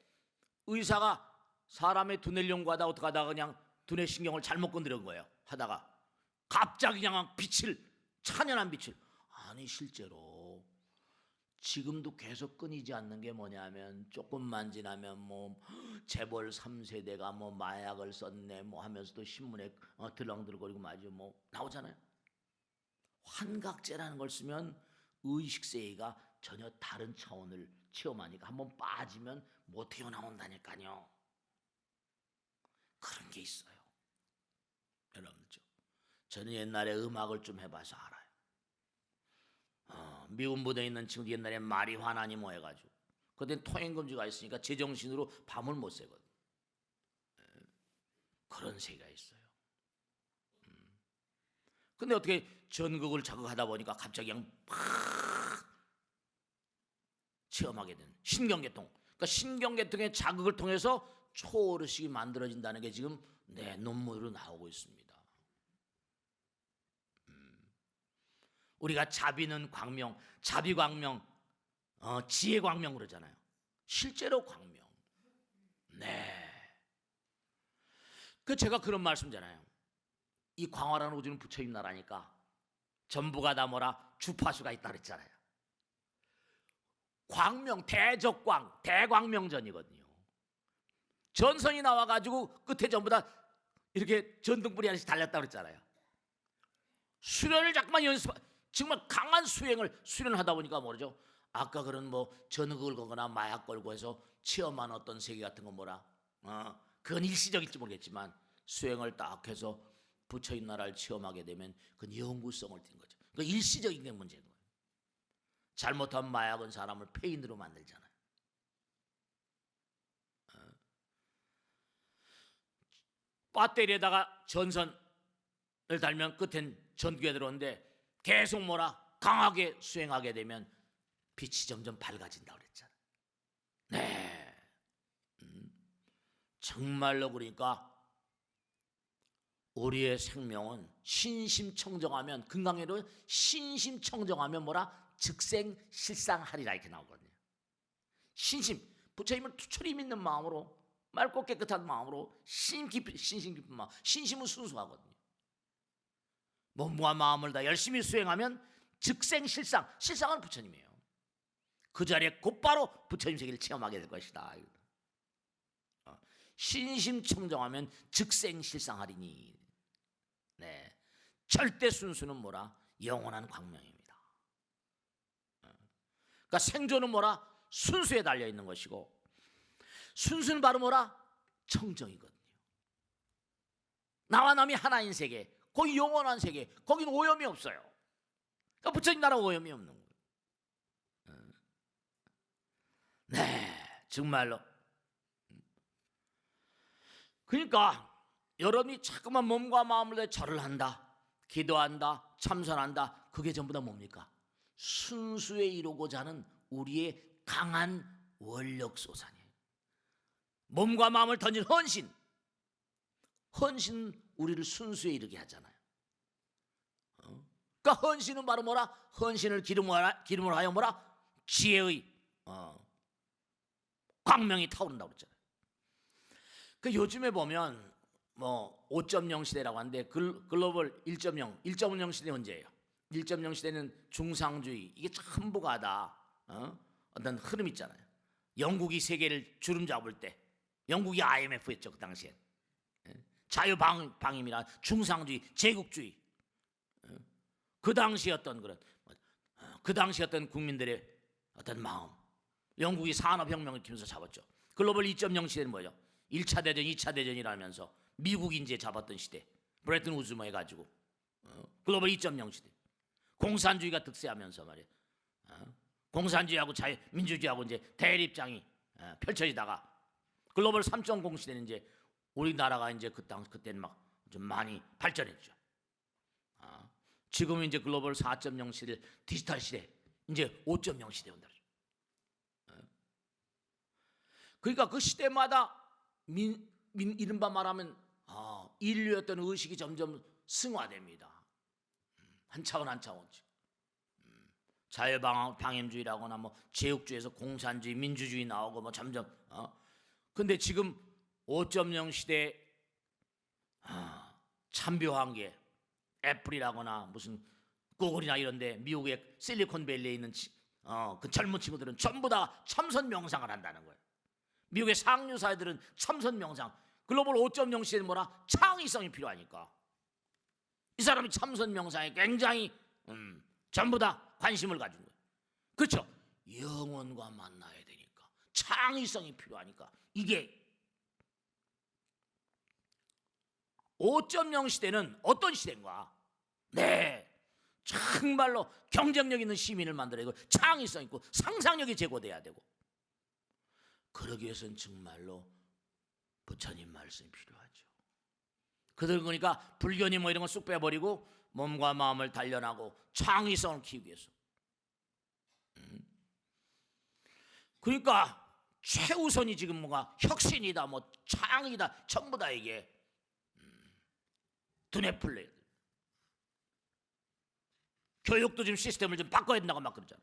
의사가 사람의 두뇌를 연구하다 어떻게 하다가 그냥 두뇌 신경을 잘못 건드린 거예요. 하다가 갑자기 그냥 빛을 찬연한 빛을 아니 실제로 지금도 계속 끊이지 않는 게 뭐냐면 조금만 지나면 뭐 재벌 3세대가 뭐 마약을 썼네 뭐 하면서도 신문에 들렁들거리고 마저 뭐 나오잖아요. 환각제라는 걸 쓰면 의식세계가 전혀 다른 차원을 체험하니까 한번 빠지면 못 헤어나온다니까요. 그런 게 있어요. 여러분들 저는 옛날에 음악을 좀 해봐서 알아요. 미군 부대에 있는 친구들 옛날에 마리화나니 뭐 해가지고 그땐 통행금지가 있으니까 제정신으로 밤을 못 새거든. 그런 세계가 있어요. 근데 어떻게 전극을 자극하다 보니까 갑자기 그냥 팍 체험하게 된 신경계통. 그러니까 신경계통의 자극을 통해서 초월의식이 만들어진다는 게 지금 논문으로 나오고 있습니다. 우리가 자비는 광명, 자비광명, 지혜광명 그러잖아요. 실제로 광명. 그 제가 그런 말씀잖아요. 이 광활한 우주는 부처님 나라니까 전부가 다 뭐라 주파수가 있다 그랬잖아요. 광명 대적광 대광명전이거든요. 전선이 나와가지고 끝에 전부 다 이렇게 전등불이 하나씩 달렸다 그랬잖아요. 수련을 자꾸만 정말 강한 수련하다 보니까 뭐죠? 아까 그런 뭐 전극을 거거나 마약 걸고 해서 체험한 어떤 세계 같은 거 뭐라 그건 일시적일지 모르겠지만 수행을 딱 해서 부처님 나라를 체험하게 되면 그건 영구성을 띈 거죠. 그 일시적인 게 문제인 거예요. 잘못한 마약은 사람을 폐인으로 만들잖아요. 배터리에다가 전선을 달면 끝엔 전기가 들어오는데 계속 뭐라 강하게 수행하게 되면 빛이 점점 밝아진다 그랬잖아요. 정말로 그러니까 우리의 생명은 신심청정하면 금강회로 신심청정하면 뭐라 즉생실상하리라 이렇게 나오거든요. 신심 부처님을 투철히 믿는 마음으로 맑고 깨끗한 마음으로 신심 깊은 마음 신심은 순수하거든요. 몸과 마음을 다 열심히 수행하면 즉생실상 실상은 부처님이에요. 그 자리에 곧바로 부처님 세계를 체험하게 될 것이다. 신심청정하면 즉생실상하리니 절대 순수는 뭐라 영원한 광명입니다. 그러니까 생존은 뭐라 순수에 달려있는 것이고 순수는 바로 뭐라 청정이거든요. 나와 남이 하나인 세계 거기 영원한 세계 거긴 오염이 없어요. 그러니까 부처님 나라 오염이 없는 거예요. 정말로 그러니까 여러분이 자꾸만 몸과 마음을 내 절을 한다 기도한다 참선한다 그게 전부 다 뭡니까? 순수에 이루고자 하는 우리의 강한 원력 소산이에요. 몸과 마음을 던진 헌신 우리를 순수에 이르게 하잖아요. 그러니까 헌신은 바로 뭐라? 헌신을 기름으로 하여 뭐라? 지혜의 광명이 타오른다고 그랬잖아요. 그 요즘에 보면 뭐 5.0 시대라고 하는데 글로벌 1.0, 1.0 시대 언제예요? 1.0 시대는 중상주의, 이게 전부가 다 어떤 흐름 있잖아요. 영국이 세계를 주름 잡을 때, 영국이 IMF였죠 그 당시엔. 자유방임이란 중상주의, 제국주의. 그 당시 어떤 그런 그 당시 어떤 국민들의 어떤 마음, 영국이 산업혁명을 일으키면서 잡았죠. 글로벌 2.0 시대는 뭐죠? 1차 대전, 2차 대전이라면서 미국이 이제 잡았던 시대, 브레튼 우즈 뭐 해가지고 글로벌 2.0 시대. 공산주의가 득세하면서 말이에요. 공산주의하고 민주주의하고 이제 대립장이 펼쳐지다가 글로벌 3.0 시대는 이제 우리나라가 이제 그때는 막 좀 많이 발전했죠. 지금은 이제 글로벌 4.0 시대, 디지털 시대, 이제 5.0 시대 온다. 그러니까 그 시대마다 이른바 말하면 인류의 어떤 의식이 점점 승화됩니다. 한 차원 한 차원씩. 자유방임주의라거나 뭐 제국주의에서 공산주의, 민주주의 나오고 뭐 점점. 근데 지금 5.0 시대 참묘한 게 애플이라거나 무슨 구글이나 이런데 미국의 실리콘밸리에 있는 그 젊은 친구들은 전부 다 참선 명상을 한다는 거예요. 미국의 상류 사회들은 참선 명상. 글로벌 5.0 시대는 뭐라? 창의성이 필요하니까 이 사람이 참선 명상에 굉장히 전부 다 관심을 가진 거예요. 그렇죠? 영혼과 만나야 되니까 창의성이 필요하니까. 이게 5.0 시대는 어떤 시대인가? 네, 정말로 경쟁력 있는 시민을 만들어야 되고 창의성 있고 상상력이 제고돼야 되고, 그러기 위해서는 정말로 부처님 말씀이 필요하죠. 그들 그러니까 불교니 뭐 이런 거 쑥 빼버리고 몸과 마음을 단련하고 창의성을 키우기 위해서. 그러니까 최우선이 지금 뭔가 혁신이다, 뭐 창의다, 전부 다 이게 두뇌 플레이. 교육도 지금 시스템을 좀 바꿔야 된다고 막 그러잖아.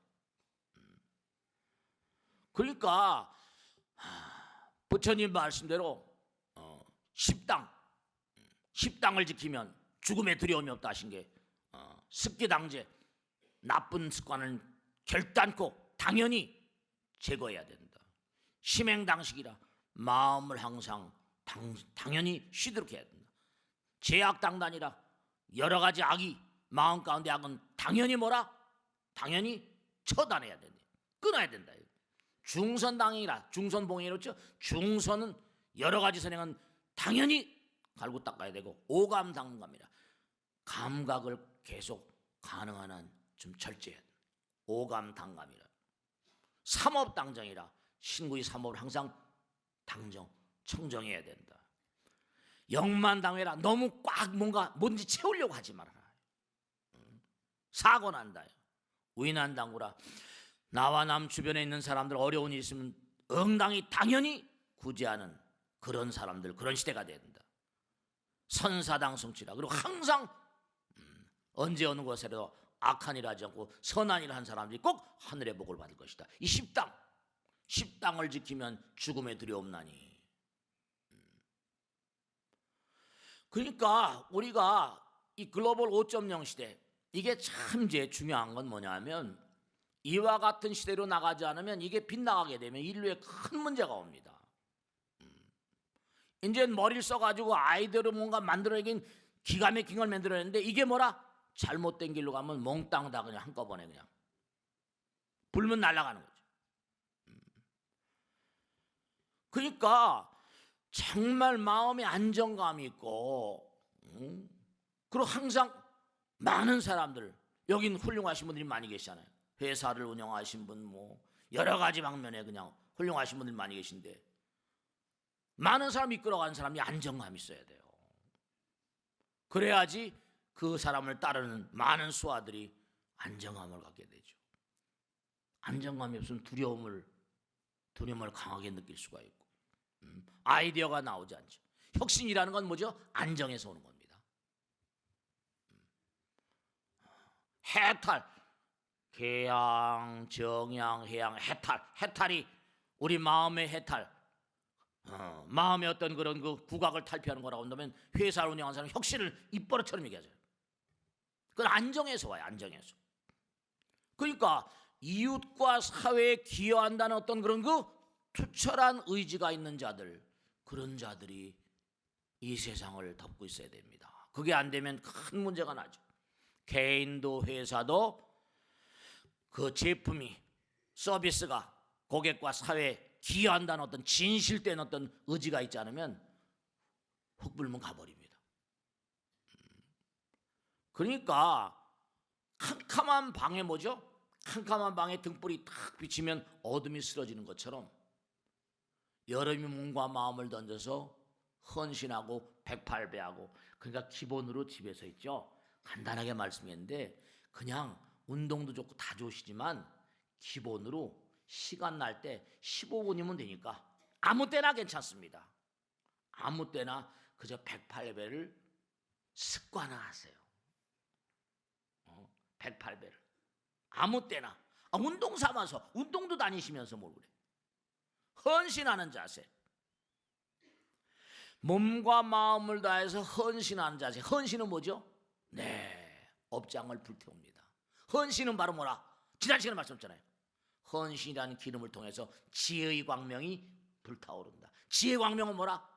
그러니까 부처님 말씀대로 십당을 지키면 죽음에 두려움이 없다 하신 게 습기당제, 나쁜 습관을 결단코 당연히 제거해야 된다. 심행당식이라 마음을 항상 당연히 쉬도록 해야 된다. 제약당단이라 여러 가지 악이 마음 가운데 악은 당연히 뭐라? 당연히 처단해야 된다. 끊어야 된다. 중선당이라 중선봉이라고 했죠. 중선은 여러 가지 선행은 당연히 갈고 닦아야 되고, 오감당감이라 감각을 계속 가능한 한 좀 절제해야 된다. 오감당감이라. 삼업당정이라 신구의 삼업을 항상 청정해야 된다. 영만당회라 너무 꽉 뭔지 채우려고 하지 말아라. 사고 난다. 위난당구라 나와 남 주변에 있는 사람들 어려운 일 있으면 응당히 당연히 구제하는 그런 사람들, 그런 시대가 된다. 선사당 성취라. 그리고 항상 언제 어느 곳에라도 악한 일 하지 않고 선한 일을 한 사람들이 꼭 하늘의 복을 받을 것이다. 이 십당을 지키면 죽음에 두려움나니. 그러니까 우리가 이 글로벌 5.0 시대, 이게 참 이제 중요한 건 뭐냐면 이와 같은 시대로 나가지 않으면 이게 빗나가게 되면 인류에 큰 문제가 옵니다. 이제 머리를 써가지고 아이디어로 뭔가 만들어내긴 기가 막힌 걸 만들어냈는데 이게 뭐라? 잘못된 길로 가면 몽땅 다 그냥 한꺼번에 그냥 불면 날아가는 거죠. 그러니까 정말 마음에 안정감이 있고, 그리고 항상 많은 사람들, 여긴 훌륭하신 분들이 많이 계시잖아요. 회사를 운영하신 분, 뭐 여러 가지 방면에 그냥 훌륭하신 분들이 많이 계신데, 많은 사람 이끌어가는 사람이 안정감이 있어야 돼요. 그래야지 그 사람을 따르는 많은 수하들이 안정감을 갖게 되죠. 안정감이 없으면 두려움을 강하게 느낄 수가 있고, 아이디어가 나오지 않죠. 혁신이라는 건 뭐죠? 안정에서 오는 겁니다. 해탈, 개양, 정양, 해양, 해탈이 우리 마음의 해탈, 마음의 어떤 그런 그 구각을 탈피하는 거라고 한다면 회사를 운영하는 사람은 혁신을 입버릇처럼 얘기하죠. 그건 안정에서 와요. 안정에서. 그러니까 이웃과 사회에 기여한다는 어떤 그런 그 투철한 의지가 있는 자들, 그런 자들이 이 세상을 덮고 있어야 됩니다. 그게 안 되면 큰 문제가 나죠. 개인도 회사도 그 제품이, 서비스가 고객과 사회에 기여한다는 어떤 진실된 어떤 의지가 있지 않으면 흙불면 가버립니다. 그러니까 캄캄한 방에 뭐죠? 캄캄한 방에 등불이 탁 비치면 어둠이 쓰러지는 것처럼 여러분이 몸과 마음을 던져서 헌신하고 108배하고, 그러니까 기본으로 집에서 있죠. 간단하게 말씀했는데 그냥 운동도 좋고 다 좋으시지만 기본으로 시간 날 때 15분이면 되니까 아무 때나 괜찮습니다. 아무 때나 그저 108배를 습관화하세요. 108배를 아무 때나, 운동 삼아서, 운동도 다니시면서 뭘 그래. 헌신하는 자세, 몸과 마음을 다해서 헌신하는 자세. 헌신은 뭐죠? 네, 업장을 불태웁니다. 헌신은 바로 뭐라? 지난 시간에 말씀드렸잖아요. 헌신이라는 기름을 통해서 지혜의 광명이 불타오른다. 지혜의 광명은 뭐라?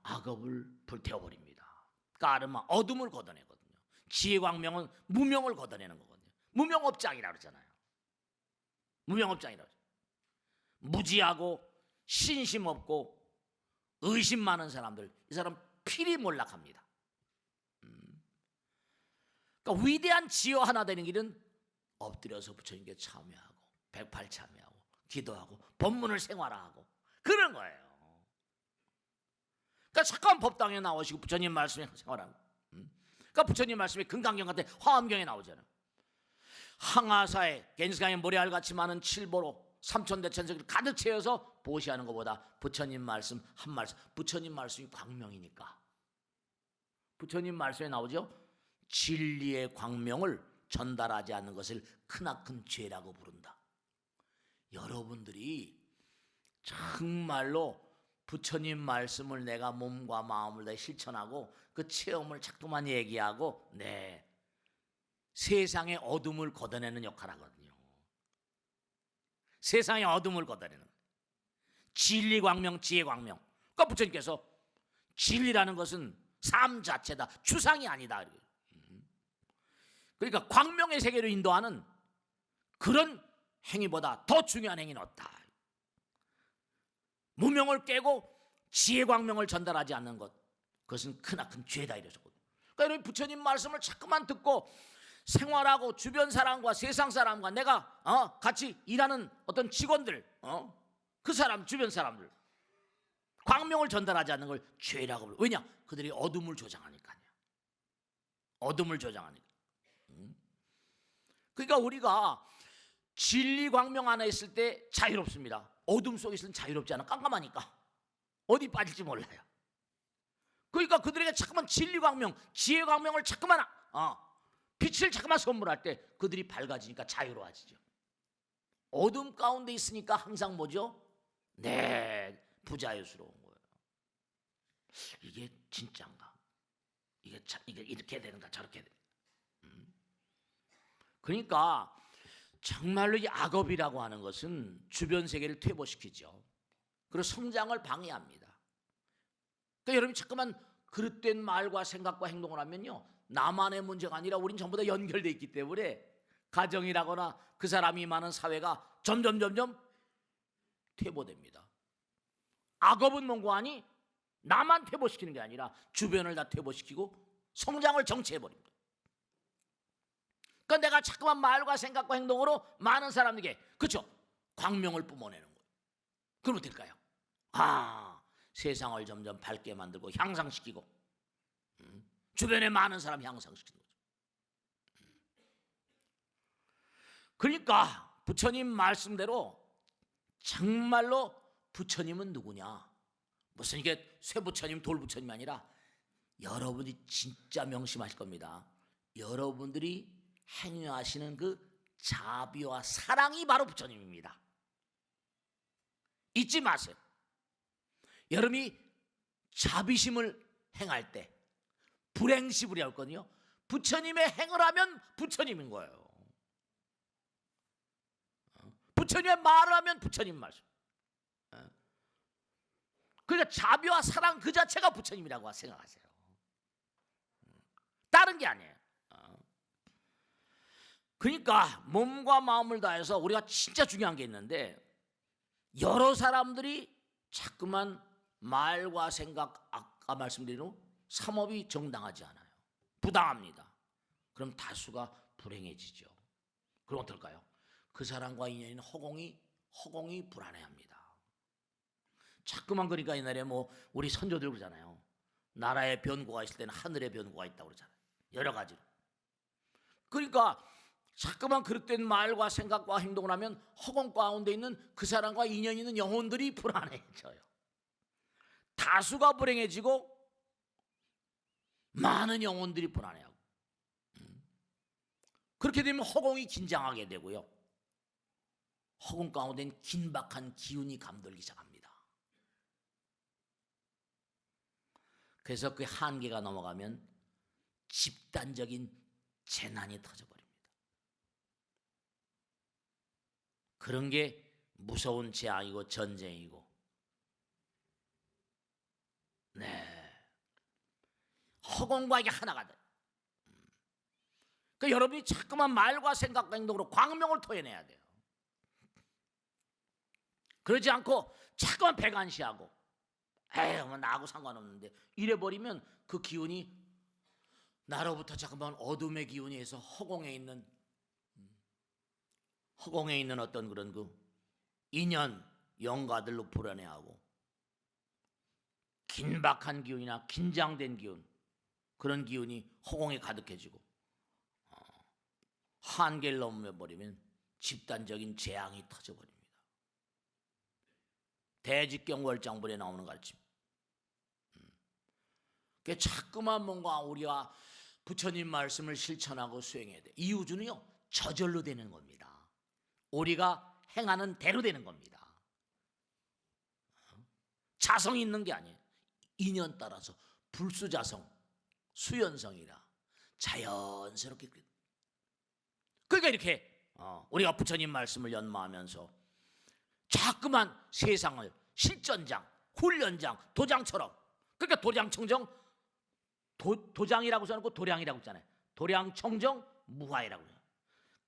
악업을 불태워버립니다. 까르마, 어둠을 걷어내거든요. 지혜의 광명은 무명을 걷어내는 거거든요. 무명업장이라고 그러잖아요. 무명업장이라고. 무지하고 신심 없고 의심 많은 사람들, 이 사람 필히 몰락합니다. 그러니까 위대한 지혜 하나 되는 길은 엎드려서 부처님께 참여하고 108 참여하고 기도하고 법문을 생활하고 그런 거예요. 그러니까 잠깐 법당에 나오시고 부처님 말씀에 생활하고, 그러니까 부처님 말씀에 금강경 같은 화엄경에 나오잖아요. 항아사에 겐지스강에 모래알같이 많은 칠보로 삼천대천석을 가득 채워서 보시하는 것보다 부처님 말씀 한 말씀, 부처님 말씀이 광명이니까 부처님 말씀에 나오죠. 진리의 광명을 전달하지 않는 것을 크나큰 죄라고 부른다. 여러분들이 정말로 부처님 말씀을 내가 몸과 마음을 다해 실천하고 그 체험을 자꾸만 얘기하고, 네, 세상의 어둠을 걷어내는 역할을 하거든요. 세상의 어둠을 걷어내는 진리 광명, 지혜 광명. 그러니까 부처님께서 진리라는 것은 삶 자체다, 추상이 아니다. 그러니까 광명의 세계로 인도하는 그런 행위보다 더 중요한 행위는 없다. 무명을 깨고 지혜 광명을 전달하지 않는 것, 그것은 크나큰 죄다 이러셨거든요. 그러니까 여러분 부처님 말씀을 자꾸만 듣고 생활하고 주변 사람과 세상 사람과 내가 같이 일하는 어떤 직원들, 그 사람 주변 사람들 광명을 전달하지 않는 걸 죄라고 불러요. 왜냐? 그들이 어둠을 조장하니까요. 어둠을 조장하니까. 그러니까 우리가 진리 광명 안에 있을 때 자유롭습니다. 어둠 속에 있으면 자유롭지 않아. 깜깜하니까 어디 빠질지 몰라요. 그러니까 그들에게 자꾸만 진리 광명, 지혜 광명을 자꾸만 빛을 자꾸만 선물할 때 그들이 밝아지니까 자유로워지죠. 어둠 가운데 있으니까 항상 뭐죠? 네, 부자유스러운 거예요. 이게 진짜인가? 이게 이렇게 되는가? 저렇게 되는가? 그러니까 정말로 이 악업이라고 하는 것은 주변 세계를 퇴보시키죠. 그리고 성장을 방해합니다. 그러니까 여러분이 자꾸만 그릇된 말과 생각과 행동을 하면요, 나만의 문제가 아니라 우린 전부 다 연결되어 있기 때문에 가정이라거나 그 사람이 많은 사회가 점점 퇴보됩니다. 악업은 뭔가 하니 나만 퇴보시키는 게 아니라 주변을 다 퇴보시키고 성장을 정체해버립니다. 그러니까 내가 자꾸만 말과 생각과 행동으로 많은 사람에게, 그렇죠, 광명을 뿜어내는 거예요. 그러면 될까요? 세상을 점점 밝게 만들고 향상시키고 주변에 많은 사람 향상시키는 거죠. 그러니까 부처님 말씀대로 정말로 부처님은 누구냐? 무슨 이게 쇠부처님, 돌부처님이 아니라 여러분이 진짜 명심하실 겁니다. 여러분들이 행위하시는 그 자비와 사랑이 바로 부처님입니다. 잊지 마세요. 여러분이 자비심을 행할 때 불행시불이라고 했거든요. 부처님의 행을 하면 부처님인 거예요. 부처님의 말을 하면 부처님 말씀. 그러니까 자비와 사랑 그 자체가 부처님이라고 생각하세요. 다른 게 아니에요. 그러니까 몸과 마음을 다해서 우리가 진짜 중요한 게 있는데, 여러 사람들이 자꾸만 말과 생각, 아까 말씀드린 삼업이 정당하지 않아요. 부당합니다. 그럼 다수가 불행해지죠. 그럼 어떨까요? 그 사람과 인연인 허공이 불안해합니다. 자꾸만, 그러니까 옛날에 우리 선조들 그러잖아요. 나라에 변고가 있을 때는 하늘에 변고가 있다고 그러잖아요. 여러 가지로. 그러니까 자꾸만 그릇된 말과 생각과 행동을 하면 허공 가운데 있는 그 사람과 인연 있는 영혼들이 불안해져요. 다수가 불행해지고 많은 영혼들이 불안해하고, 그렇게 되면 허공이 긴장하게 되고요. 허공 가운데는 긴박한 기운이 감돌기 시작합니다. 그래서 그 한계가 넘어가면 집단적인 재난이 터져버립니다. 그런 게 무서운 재앙이고 전쟁이고, 허공과 이게 하나가 돼. 그러니까 여러분이 자꾸만 말과 생각과 행동으로 광명을 토해내야 돼요. 그러지 않고 자꾸만 배관시하고, 나하고 상관없는데 이래버리면 그 기운이 나로부터 자꾸만 어둠의 기운이 해서 허공에 있는 어떤 그런 그 인연 영가들로 불안해하고, 긴박한 기운이나 긴장된 기운, 그런 기운이 허공에 가득해지고, 한계를 넘어버리면 집단적인 재앙이 터져버립니다. 대직경월장불에 나오는 가르침. 그 자꾸만 뭔가 우리가 부처님 말씀을 실천하고 수행해야 돼. 이 우주는요, 저절로 되는 겁니다. 우리가 행하는 대로 되는 겁니다. 자성이 있는 게 아니에요. 인연 따라서 불수자성, 수연성이라 자연스럽게. 그러니까 이렇게 우리가 부처님 말씀을 연마하면서 자꾸만 세상을 실전장, 훈련장, 도장처럼, 그러니까 도량청정, 도장이라고 써놓고 도량이라고 했잖아요. 도량청정 무화이라고 해요.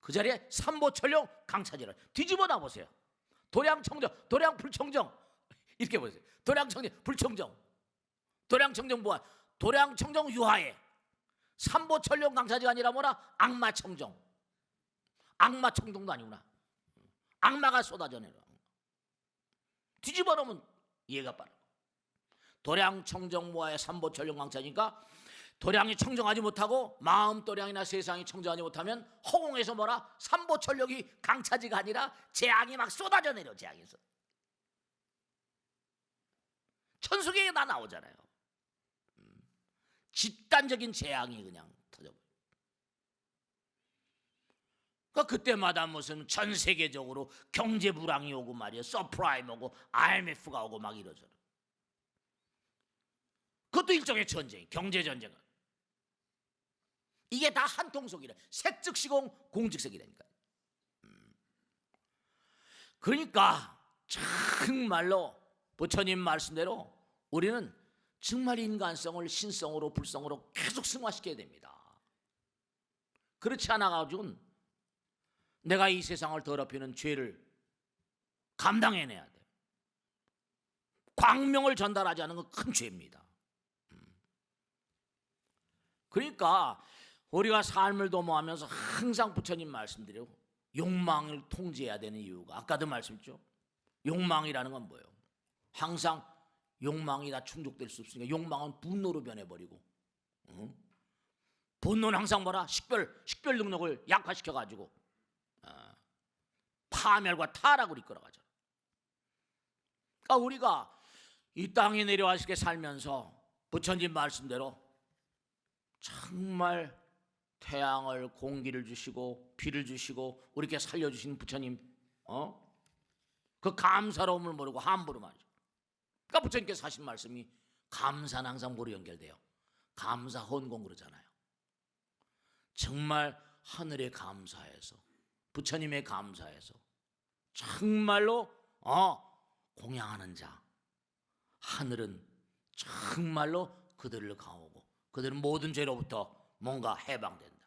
그 자리에 삼보철령 강차지를 뒤집어 놔보세요. 도량청정, 도량불청정 이렇게 보세요. 도량청정, 불청정, 도량청정 무화, 도량청정 유화에 삼보철령 강차지가 아니라 뭐라? 악마청정. 악마청정도 아니구나. 악마가 쏟아져 내려. 뒤집어 놓으면 이해가 빠르고, 도량청정 무화의 삼보철령 강차지니까 도량이 청정하지 못하고 마음 도량이나 세상이 청정하지 못하면 허공에서 뭐라? 삼보철력이 강차지가 아니라 재앙이 막 쏟아져 내려. 재앙에서 천수계에 다 나오잖아요. 집단적인 재앙이 그냥 터져버려. 그러니까 그때마다 무슨 전 세계적으로 경제 불황이 오고 말이에요. 서프라임 오고 IMF가 오고 막 이러잖아요. 그것도 일종의 전쟁, 경제 전쟁. 이게 다 한통속이래. 색즉시공 공즉색이라니까. 그러니까 정말로 부처님 말씀대로 우리는 정말 인간성을 신성으로 불성으로 계속 승화시켜야 됩니다. 그렇지 않아 가지고는 내가 이 세상을 더럽히는 죄를 감당해내야 돼. 광명을 전달하지 않은 건 큰 죄입니다. 그러니까 우리가 삶을 도모하면서 항상 부처님 말씀드려 욕망을 통제해야 되는 이유가, 아까도 말씀했죠. 욕망이라는 건 뭐예요? 항상 욕망이 다 충족될 수 없으니까 욕망은 분노로 변해버리고, 분노는 항상 뭐라? 식별 능력을 약화시켜가지고 파멸과 타락으로 이끌어가죠. 그러니까 우리가 이 땅에 내려와서 살면서 부처님 말씀대로 정말 태양을 공기를 주시고 비를 주시고 우리께 살려주신 부처님, 그 감사로움을 모르고 함부로 말이죠. 그러니까 부처님께서 하신 말씀이 감사는 항상 뭐로 연결돼요? 감사 헌공 그러잖아요. 정말 하늘에 감사해서 부처님의 감사해서 정말로 공양하는 자, 하늘은 정말로 그들을 가오고 그들은 모든 죄로부터 뭔가 해방된다.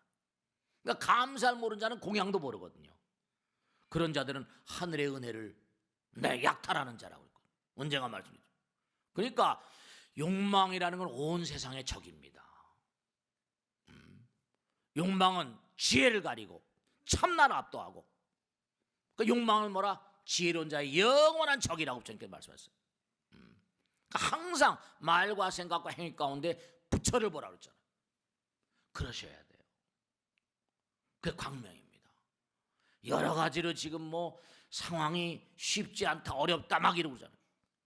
그러니까 감사를 모르는 자는 공양도 모르거든요. 그런 자들은 하늘의 은혜를 약탈하는 자라고 했거든요. 언젠가 말씀드렸죠. 그러니까 욕망이라는 건 온 세상의 적입니다. 욕망은 지혜를 가리고 참나를 압도하고, 그 욕망은 뭐라? 지혜로운 자의 영원한 적이라고 부처님께서 말씀하셨어요. 그러니까 항상 말과 생각과 행위 가운데 부처를 보라 그랬잖아요. 그러셔야 돼요. 그게 광명입니다. 여러 가지로 지금 뭐 상황이 쉽지 않다, 어렵다 막 이러고 그러잖아요.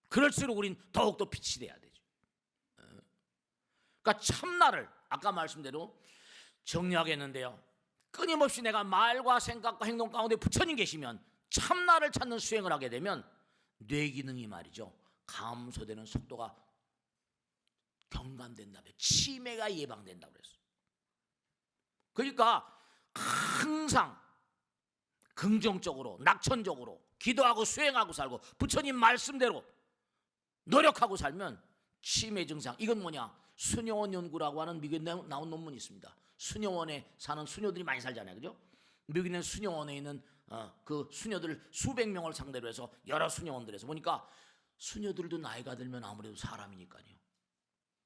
그럴수록 우린 더욱더 빛이 돼야 되죠. 그러니까 참나를 아까 말씀대로 정리하겠는데요, 끊임없이 내가 말과 생각과 행동 가운데 부처님 계시면 참나를 찾는 수행을 하게 되면 뇌 기능이 말이죠, 감소되는 속도가 경감된다며 치매가 예방된다고 그랬어요. 그러니까 항상 긍정적으로 낙천적으로 기도하고 수행하고 살고 부처님 말씀대로 노력하고 살면 치매 증상, 이건 뭐냐? 수녀원 연구라고 하는 미국에 나온 논문이 있습니다. 수녀원에 사는 수녀들이 많이 살잖아요, 그죠? 미국에 있는 수녀원에 있는 그 수녀들 수백 명을 상대로 해서 여러 수녀원들에서 보니까 수녀들도 나이가 들면 아무래도 사람이니까요.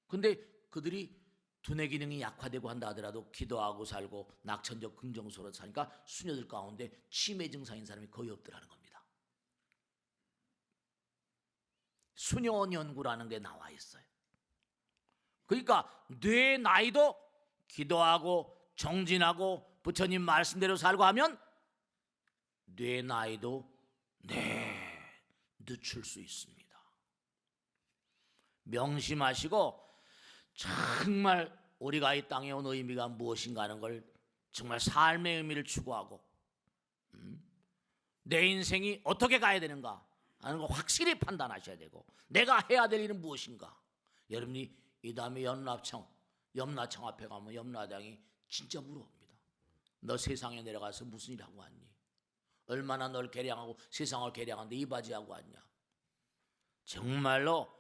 근데 그들이 두뇌 기능이 약화되고 한다 하더라도 기도하고 살고 낙천적 긍정적으로 사니까 수녀들 가운데 치매 증상인 사람이 거의 없더라는 겁니다. 수녀원 연구라는 게 나와 있어요. 그러니까 뇌 나이도 기도하고 정진하고 부처님 말씀대로 살고 하면 뇌 나이도 늦출 수 있습니다. 명심하시고 정말 우리가 이 땅에 온 의미가 무엇인가 하는 걸 정말 삶의 의미를 추구하고 내 인생이 어떻게 가야 되는가 하는 걸 확실히 판단하셔야 되고, 내가 해야 될 일은 무엇인가. 여러분이 이 다음에 염라청 앞에 가면 염라대왕이 진짜 물어봅니다. 너 세상에 내려가서 무슨 일 하고 왔니? 얼마나 널 계량하고 세상을 계량하는데 이 바지 하고 왔냐? 정말로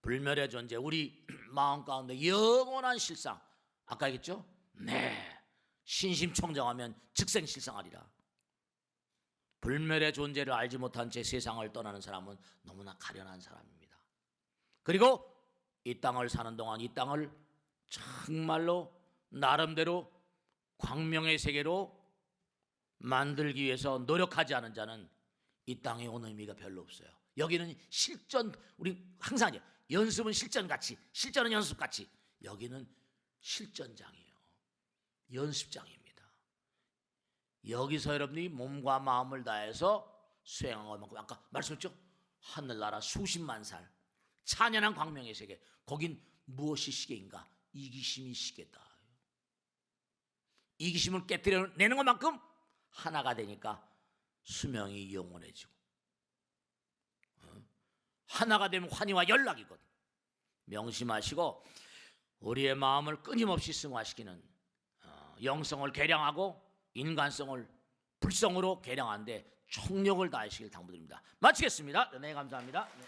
불멸의 존재, 우리 마음 가운데 영원한 실상, 아까 얘기했죠? 신심청정하면 즉생실상하리라. 불멸의 존재를 알지 못한 채 세상을 떠나는 사람은 너무나 가련한 사람입니다. 그리고 이 땅을 사는 동안 이 땅을 정말로 나름대로 광명의 세계로 만들기 위해서 노력하지 않은 자는 이 땅에 온 의미가 별로 없어요. 여기는 실전, 우리 항상 연습은 실전같이, 실전은 연습같이, 여기는 실전장이에요. 연습장입니다. 여기서 여러분이 몸과 마음을 다해서 수행한 것만큼, 아까 말씀했죠? 하늘나라 수십만 살 찬연한 광명의 세계, 거긴 무엇이 시계인가? 이기심이 시계다. 이기심을 깨뜨려내는 것만큼 하나가 되니까 수명이 영원해지고, 하나가 되면 환희와 연락이거든. 명심하시고 우리의 마음을 끊임없이 승화시키는 영성을 개량하고 인간성을 불성으로 개량하는데 총력을 다하시길 당부드립니다. 마치겠습니다. 네, 감사합니다. 네.